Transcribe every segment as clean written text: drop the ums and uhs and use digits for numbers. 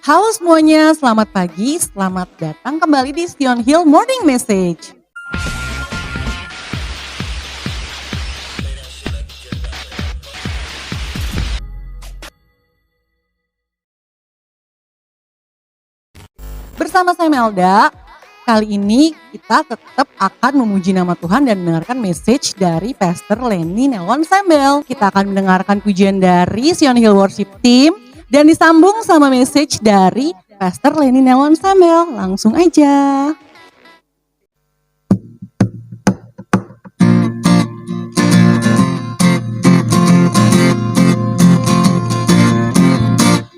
Halo semuanya, selamat pagi, selamat datang kembali di Sion Hill Morning Message. Bersama saya Melda, kali ini kita tetap akan memuji nama Tuhan dan mendengarkan message dari Pastor Lenny Nelwan Sembel. Kita akan mendengarkan pujian dari Sion Hill Worship Team dan disambung sama message dari Pastor Lenny Nelwan Sembel. Langsung aja.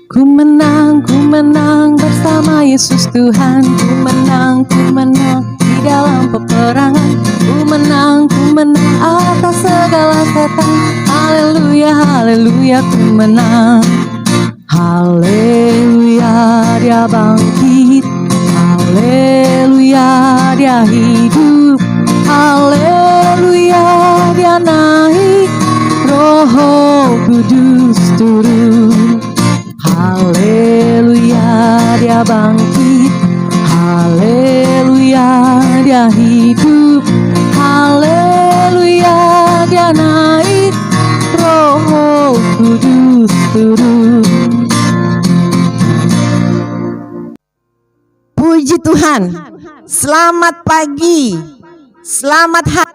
Ku menang bersama Yesus Tuhan. Ku menang di dalam peperangan. Ku menang atas segala setan. Haleluya, haleluya, ku menang. Haleluya, dia bangkit. Haleluya, dia hidup. Haleluya, dia naik. Roh Kudus turun. Haleluya, dia bangkit. Haleluya, dia hidup. Haleluya, dia naik. Roh Kudus turun. Puji Tuhan. Selamat pagi. Selamat hari.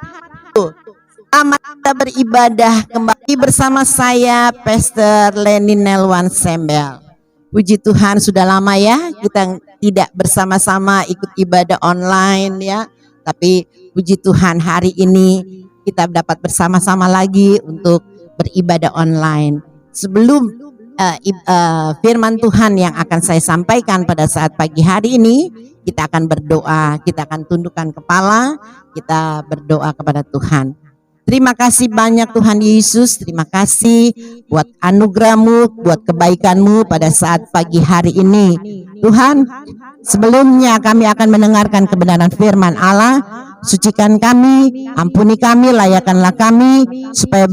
Selamat kita beribadah kembali bersama saya Pastor Lenny Nelwan Sembel. Puji Tuhan, sudah lama ya kita tidak bersama-sama ikut ibadah online ya. Tapi puji Tuhan, hari ini kita dapat bersama-sama lagi untuk beribadah online. Sebelum firman Tuhan yang akan saya sampaikan pada saat pagi hari ini, kita akan berdoa, kita akan tundukkan kepala, kita berdoa kepada Tuhan. Terima kasih banyak Tuhan Yesus, terima kasih buat anugerah-Mu, buat kebaikan-Mu pada saat pagi hari ini. Tuhan, sebelumnya kami akan mendengarkan kebenaran firman Allah. Sucikan kami, ampuni kami, layakkanlah kami, supaya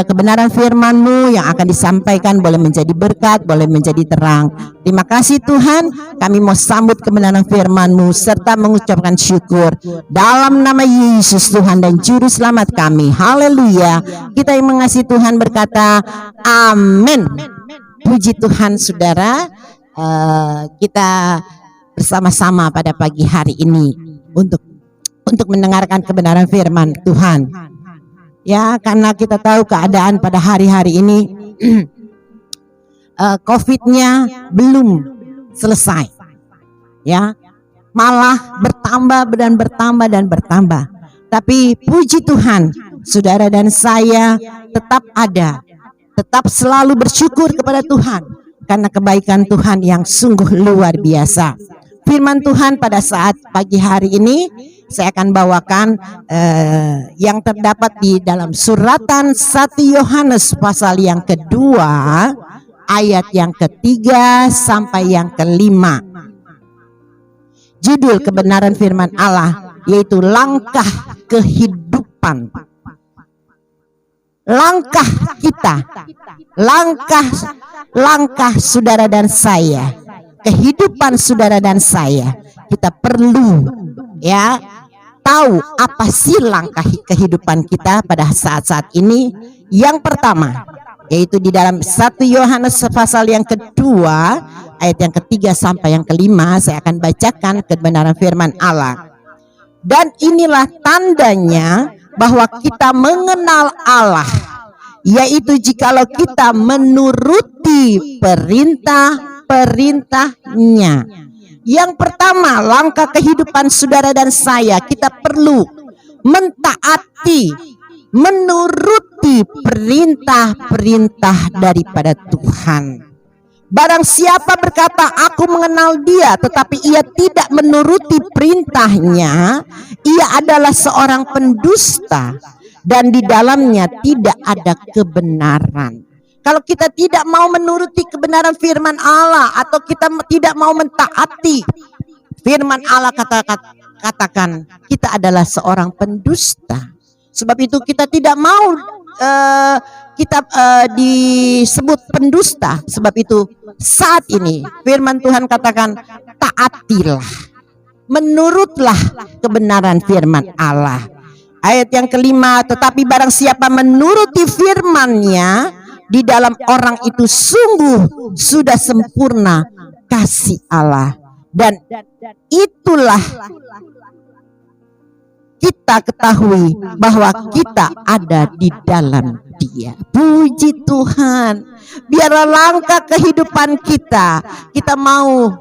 kebenaran firman-Mu yang akan disampaikan boleh menjadi berkat, boleh menjadi terang. Terima kasih Tuhan, kami mau sambut kebenaran firman-Mu serta mengucapkan syukur dalam nama Yesus Tuhan dan Juru Selamat kami. Haleluya. Kita yang mengasihi Tuhan berkata, amin. Puji Tuhan saudara, kita bersama-sama pada pagi hari ini untuk mendengarkan kebenaran firman Tuhan. Ya, karena kita tahu keadaan pada hari-hari ini COVID-nya belum selesai. Ya, malah bertambah dan bertambah. Tapi puji Tuhan, saudara dan saya tetap ada, tetap selalu bersyukur kepada Tuhan karena kebaikan Tuhan yang sungguh luar biasa. Firman Tuhan pada saat pagi hari ini saya akan bawakan yang terdapat di dalam suratan 1 Yohanes pasal yang kedua ayat yang ketiga sampai yang kelima. Judul kebenaran firman Allah yaitu langkah kehidupan. Langkah kita, langkah saudara dan saya, kehidupan saudara dan saya, kita perlu ya tahu apa sih langkah kehidupan kita pada saat-saat ini. Yang pertama yaitu di dalam 1 Yohanes pasal yang kedua ayat yang ketiga sampai yang kelima, saya akan bacakan kebenaran firman Allah. Dan inilah tandanya bahwa kita mengenal Allah, yaitu jikalau kita menuruti perintah-perintahnya. Yang pertama, langkah kehidupan saudara dan saya, kita perlu mentaati, menuruti perintah-perintah daripada Tuhan. Barang siapa berkata aku mengenal Dia tetapi ia tidak menuruti perintahnya, ia adalah seorang pendusta dan di dalamnya tidak ada kebenaran. Kalau kita tidak mau menuruti kebenaran firman Allah atau kita tidak mau mentaati firman Allah, katakan kita adalah seorang pendusta. Sebab itu kita tidak mau kita disebut pendusta. Sebab itu saat ini firman Tuhan katakan, taatilah, menurutlah kebenaran firman Allah. Ayat yang kelima, tetapi barang siapa menuruti firman-Nya, di dalam orang itu sungguh sudah sempurna kasih Allah. Dan itulah kita ketahui bahwa kita ada di dalam Dia. Puji Tuhan. Biarlah langkah kehidupan kita, kita mau,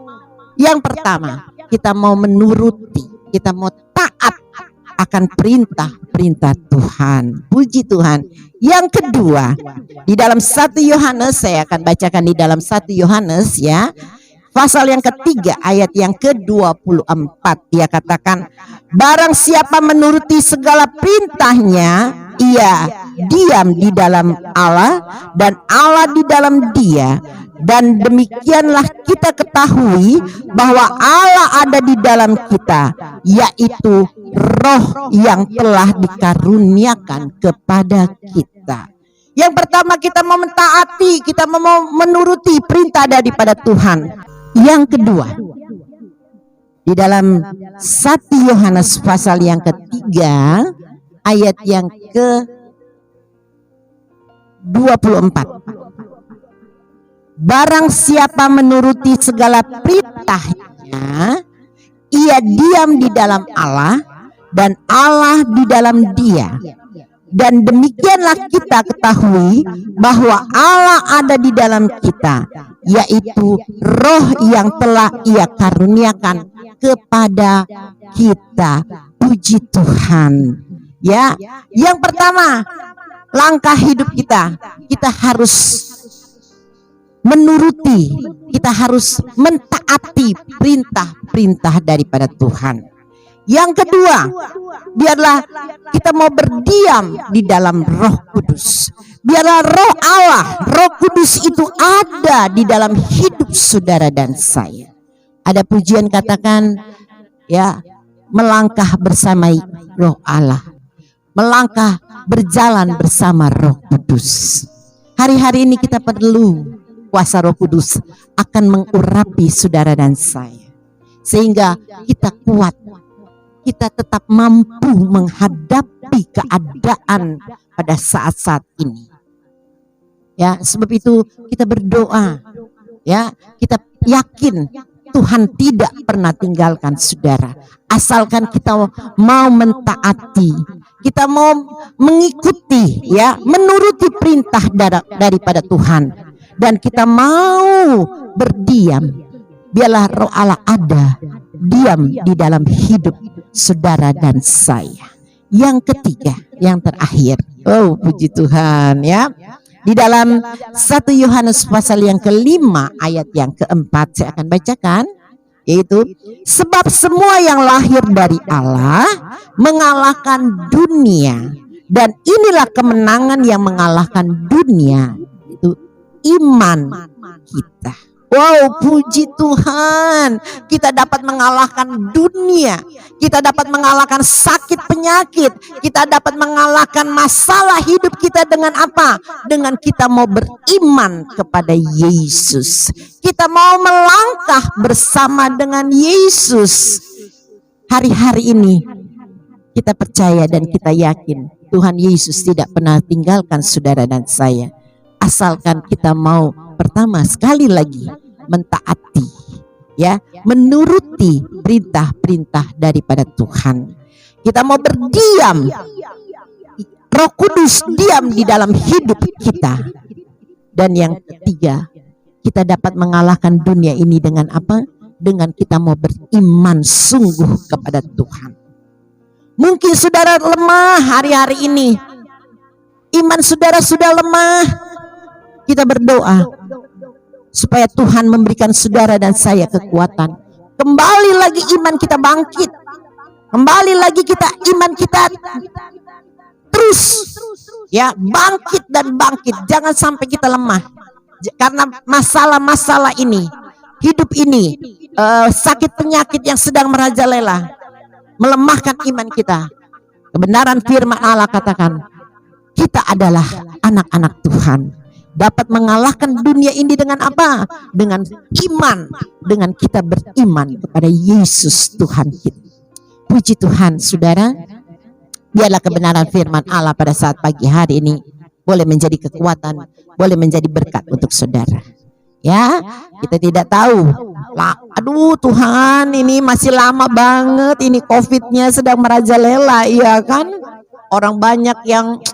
yang pertama, kita mau menuruti, kita mau taat akan perintah-perintah Tuhan. Puji Tuhan. Yang kedua, di dalam 1 Yohanes, saya akan bacakan di dalam 1 Yohanes ya, pasal yang ketiga ayat yang ke-24, dia katakan, barang siapa menuruti segala perintahnya, ia diam di dalam Allah dan Allah di dalam dia. Dan demikianlah kita ketahui bahwa Allah ada di dalam kita, yaitu Roh yang telah dikaruniakan kepada kita. Yang pertama, kita mau mentaati, kita mau menuruti perintah daripada Tuhan. Yang kedua, di dalam 1 Yohanes pasal yang ketiga ayat yang ke-24, barang siapa menuruti segala perintahnya, ia diam di dalam Allah dan Allah di dalam dia. Dan demikianlah kita ketahui bahwa Allah ada di dalam kita, yaitu Roh yang telah Ia karuniakan kepada kita. Puji Tuhan. Ya, yang pertama, langkah hidup kita harus menuruti, kita harus mentaati perintah-perintah daripada Tuhan. Yang kedua, biarlah kita mau berdiam di dalam Roh Kudus. Biarlah Roh Allah, Roh Kudus itu ada di dalam hidup saudara dan saya. Ada pujian katakan, ya, melangkah bersama Roh Allah, melangkah berjalan bersama Roh Kudus. Hari-hari ini kita perlu kuasa Roh Kudus akan mengurapi saudara dan saya, sehingga kita kuat, kita tetap mampu menghadapi keadaan pada saat-saat ini. Ya, sebab itu kita berdoa, ya, kita yakin Tuhan tidak pernah tinggalkan saudara, asalkan kita mau mentaati, kita mau mengikuti, ya, menuruti perintah daripada Tuhan, dan kita mau berdiam. Biarlah Roh Allah ada, diam di dalam hidup saudara dan saya. Yang ketiga, yang terakhir, oh puji Tuhan, ya, di dalam 1 Yohanes pasal yang kelima ayat yang keempat, saya akan bacakan, yaitu, sebab semua yang lahir dari Allah mengalahkan dunia, dan inilah kemenangan yang mengalahkan dunia, itu iman kita. Wow, puji Tuhan, kita dapat mengalahkan dunia, kita dapat mengalahkan sakit penyakit, kita dapat mengalahkan masalah hidup kita dengan apa? Dengan kita mau beriman kepada Yesus, kita mau melangkah bersama dengan Yesus. Hari-hari ini kita percaya dan kita yakin Tuhan Yesus tidak pernah tinggalkan saudara dan saya, asalkan kita mau pertama sekali lagi mentaati, ya, menuruti perintah-perintah daripada Tuhan. Kita mau berdiam, Roh Kudus diam di dalam hidup kita. Dan yang ketiga, kita dapat mengalahkan dunia ini dengan apa? Dengan kita mau beriman sungguh kepada Tuhan. Mungkin saudara lemah hari-hari ini, iman saudara sudah lemah. Kita berdoa supaya Tuhan memberikan saudara dan saya kekuatan. Kembali lagi iman kita bangkit. Kembali lagi iman kita terus, ya, bangkit dan bangkit. Jangan sampai kita lemah. Karena masalah-masalah ini, hidup ini, sakit penyakit yang sedang merajalela, melemahkan iman kita. Kebenaran firman Allah katakan, kita kita adalah anak-anak Tuhan. Dapat mengalahkan dunia ini dengan apa? Dengan iman. Dengan kita beriman kepada Yesus Tuhan kita. Puji Tuhan, saudara. Biarlah kebenaran firman Allah pada saat pagi hari ini boleh menjadi kekuatan, boleh menjadi berkat untuk saudara. Ya, kita tidak tahu. Aduh Tuhan, ini masih lama banget. Ini COVID-nya sedang merajalela, ya kan? Orang banyak yang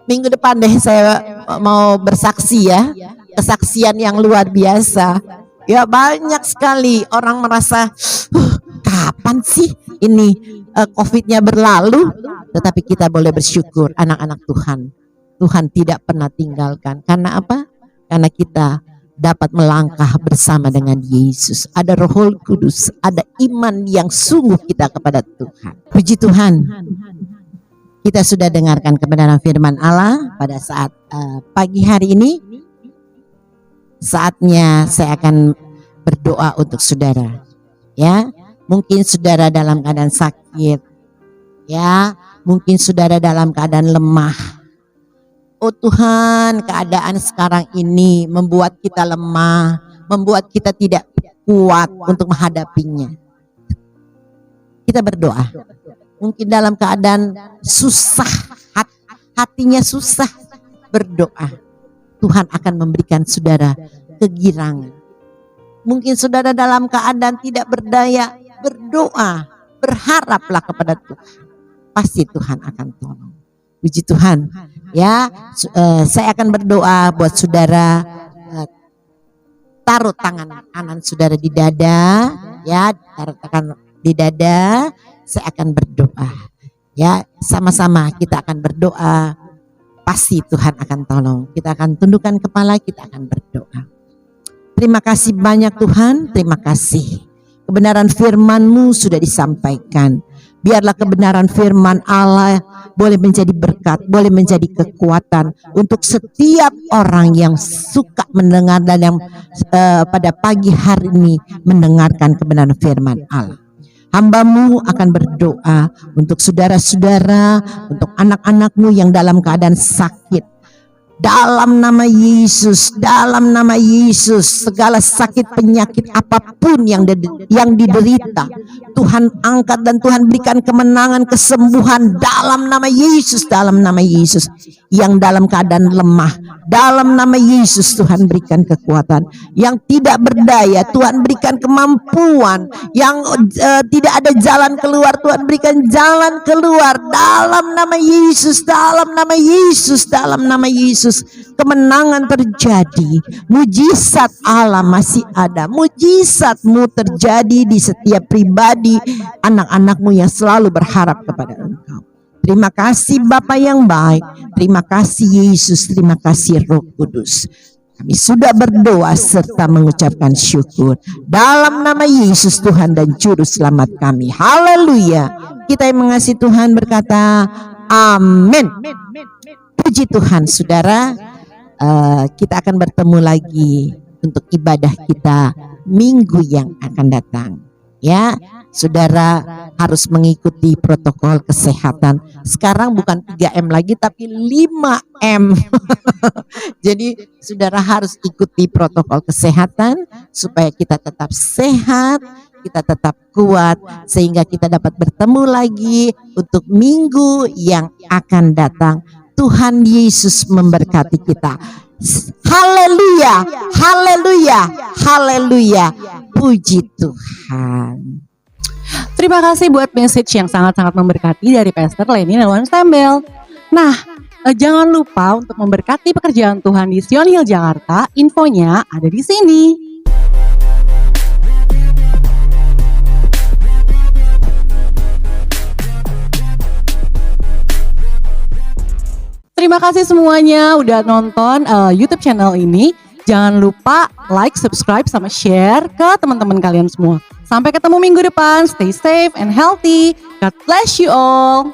minggu depan deh saya mau bersaksi ya. Kesaksian yang luar biasa. Ya banyak sekali orang merasa kapan sih ini COVID-nya berlalu. Tetapi kita boleh bersyukur anak-anak Tuhan. Tuhan tidak pernah tinggalkan. Karena apa? Karena kita dapat melangkah bersama dengan Yesus. Ada Roh Kudus, ada iman yang sungguh kita kepada Tuhan. Puji Tuhan. Kita sudah dengarkan kebenaran firman Allah pada saat pagi hari ini. Saatnya saya akan berdoa untuk saudara. Ya, mungkin saudara dalam keadaan sakit. Ya, mungkin saudara dalam keadaan lemah. Oh Tuhan, keadaan sekarang ini membuat kita lemah, membuat kita tidak kuat untuk menghadapinya. Kita berdoa. Mungkin dalam keadaan susah, hatinya susah, berdoa. Tuhan akan memberikan saudara kegirangan. Mungkin saudara dalam keadaan tidak berdaya, berdoa, berharaplah kepada Tuhan. Pasti Tuhan akan tolong. Puji Tuhan. Ya, saya akan berdoa buat saudara. Taruh tangan kanan saudara di dada, ya, taruh tangan di dada. Saya akan berdoa. Ya, sama-sama kita akan berdoa. Pasti Tuhan akan tolong. Kita akan tundukkan kepala, kita akan berdoa. Terima kasih banyak Tuhan, terima kasih. Kebenaran firman-Mu sudah disampaikan. Biarlah kebenaran firman Allah boleh menjadi berkat, boleh menjadi kekuatan untuk setiap orang yang suka mendengar dan yang pada pagi hari ini mendengarkan kebenaran firman Allah. Hamba-Mu akan berdoa untuk saudara-saudara, untuk anak-anak-Mu yang dalam keadaan sakit. Dalam nama Yesus, dalam nama Yesus, segala sakit penyakit apapun yang diderita, Tuhan angkat dan Tuhan berikan kemenangan, kesembuhan dalam nama Yesus, dalam nama Yesus. Yang dalam keadaan lemah, dalam nama Yesus Tuhan berikan kekuatan. Yang tidak berdaya, Tuhan berikan kemampuan. Yang tidak ada jalan keluar, Tuhan berikan jalan keluar dalam nama Yesus, dalam nama Yesus, dalam nama Yesus. Kemenangan terjadi, mujizat Allah masih ada, mujizat-Mu terjadi di setiap pribadi anak-anak-Mu yang selalu berharap kepada Engkau. Terima kasih Bapa yang baik, terima kasih Yesus, terima kasih Roh Kudus. Kami sudah berdoa serta mengucapkan syukur dalam nama Yesus Tuhan dan Juru Selamat kami. Haleluya. Kita yang mengasihi Tuhan berkata, amin. Puji Tuhan, saudara. Kita akan bertemu lagi untuk ibadah kita minggu yang akan datang. Ya, saudara harus mengikuti protokol kesehatan. Sekarang bukan 3M lagi, tapi 5M. Jadi, saudara harus ikuti protokol kesehatan supaya kita tetap sehat, kita tetap kuat, sehingga kita dapat bertemu lagi untuk minggu yang akan datang. Tuhan Yesus memberkati kita. Haleluya, haleluya, haleluya. Puji Tuhan. Terima kasih buat message yang sangat-sangat memberkati dari Pastor Lenny Nelwan Stembel. Nah, jangan lupa untuk memberkati pekerjaan Tuhan di Sion Hill Jakarta. Infonya ada di sini. Terima kasih semuanya udah nonton YouTube channel ini. Jangan lupa like, subscribe, sama share ke teman-teman kalian semua. Sampai ketemu minggu depan. Stay safe and healthy. God bless you all.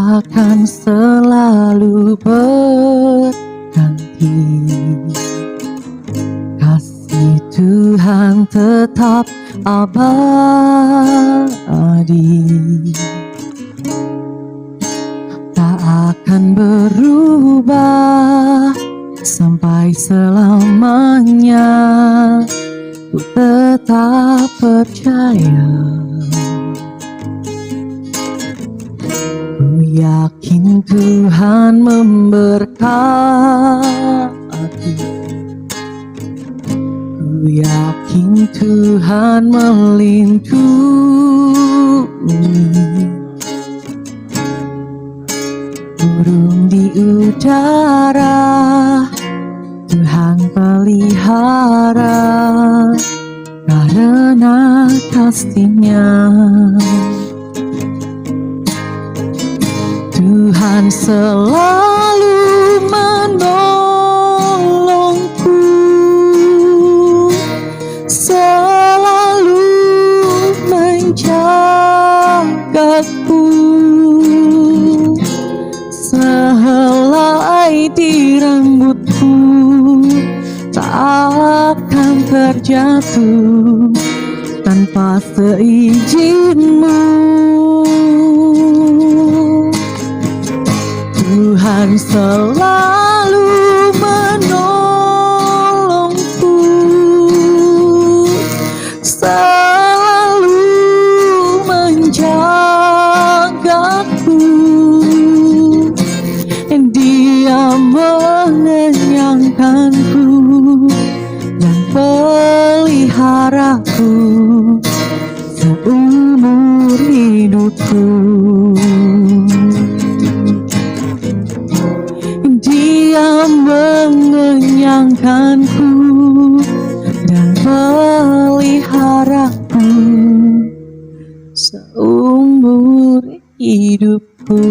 akan selalu berganti. Kasih Tuhan tetap abadi, tak akan berubah sampai selamanya. Ku tetap percaya, ku yakin Tuhan memberkati, ku yakin Tuhan melindungi. Burung di udara Tuhan pelihara, karena kasih-Nya. Tuhan selalu menolongku, selalu menjagaku. Sehelai di rambutku tak akan terjatuh tanpa seizin-Mu. Tuhan selalu menolongku, selalu menjagaku. Dia mengenyangkanku dan peliharaku seumur hidupku. Dia mengenyangkanku dan peliharaku seumur hidupku.